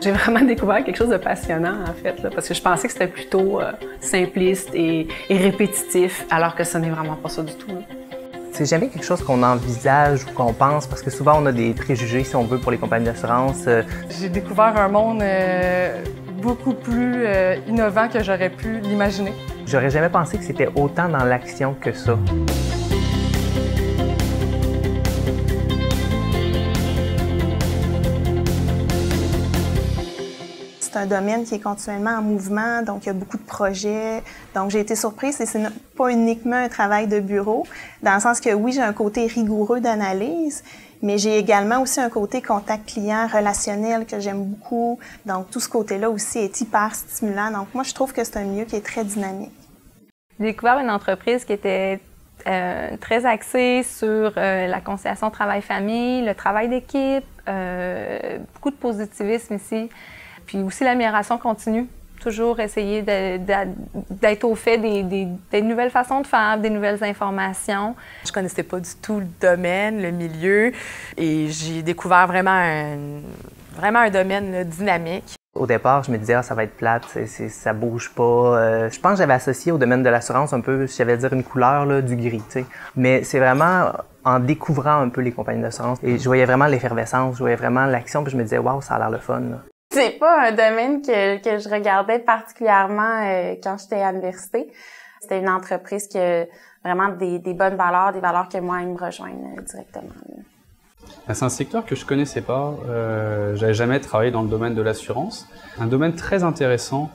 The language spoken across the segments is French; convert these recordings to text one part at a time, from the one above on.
J'ai vraiment découvert quelque chose de passionnant, en fait, là, parce que je pensais que c'était plutôt simpliste et répétitif, alors que ce n'est vraiment pas ça du tout. Là. C'est jamais quelque chose qu'on envisage ou qu'on pense, parce que souvent on a des préjugés, si on veut, pour les compagnies d'assurance. J'ai découvert un monde beaucoup plus innovant que j'aurais pu l'imaginer. J'aurais jamais pensé que c'était autant dans l'action que ça. C'est un domaine qui est continuellement en mouvement, donc il y a beaucoup de projets. Donc j'ai été surprise et c'est pas uniquement un travail de bureau, dans le sens que oui, j'ai un côté rigoureux d'analyse, mais j'ai également aussi un côté contact client relationnel que j'aime beaucoup. Donc tout ce côté-là aussi est hyper stimulant. Donc moi, je trouve que c'est un milieu qui est très dynamique. J'ai découvert une entreprise qui était très axée sur la conciliation travail-famille, le travail d'équipe, beaucoup de positivisme ici. Puis aussi l'amélioration continue, toujours essayer d'être au fait des nouvelles façons de faire, des nouvelles informations. Je connaissais pas du tout le domaine, le milieu, et j'ai découvert vraiment un domaine là, dynamique. Au départ, je me disais, ça va être plate, ça bouge pas. Je pense que j'avais associé au domaine de l'assurance un peu, j'allais dire une couleur, là, du gris, tu sais. Mais c'est vraiment en découvrant un peu les compagnies d'assurance. Et je voyais vraiment l'effervescence, je voyais vraiment l'action, puis je me disais, waouh, ça a l'air le fun, là. C'est pas un domaine que je regardais particulièrement quand j'étais à l'université. C'était une entreprise qui a vraiment des bonnes valeurs, des valeurs que moi, ils me rejoignent directement. C'est un secteur que je connaissais pas. J'avais jamais travaillé dans le domaine de l'assurance. Un domaine très intéressant,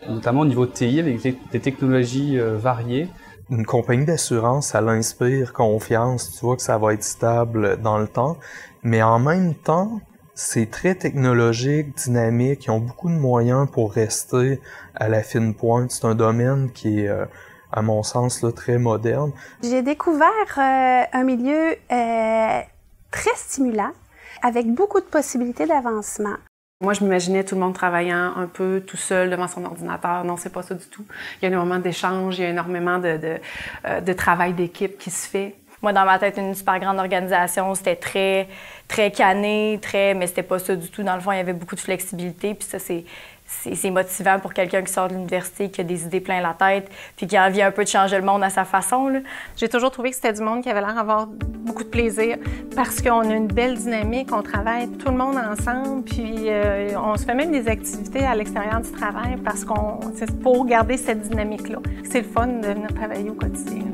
notamment au niveau TI, avec des technologies variées. Une compagnie d'assurance, ça l'inspire confiance. Tu vois que ça va être stable dans le temps. Mais en même temps, c'est très technologique, dynamique. Ils ont beaucoup de moyens pour rester à la fine pointe. C'est un domaine qui est, à mon sens, là, très moderne. J'ai découvert un milieu très stimulant, avec beaucoup de possibilités d'avancement. Moi, je m'imaginais tout le monde travaillant un peu tout seul devant son ordinateur. Non, c'est pas ça du tout. Il y a énormément d'échanges, il y a énormément de travail d'équipe qui se fait. Moi, dans ma tête, une super grande organisation, c'était très cané, mais c'était pas ça du tout. Dans le fond, il y avait beaucoup de flexibilité, puis ça, c'est motivant pour quelqu'un qui sort de l'université, qui a des idées plein la tête, puis qui a envie un peu de changer le monde à sa façon, là. J'ai toujours trouvé que c'était du monde qui avait l'air d'avoir beaucoup de plaisir, parce qu'on a une belle dynamique, on travaille tout le monde ensemble, puis on se fait même des activités à l'extérieur du travail, parce c'est pour garder cette dynamique-là. C'est le fun de venir travailler au quotidien.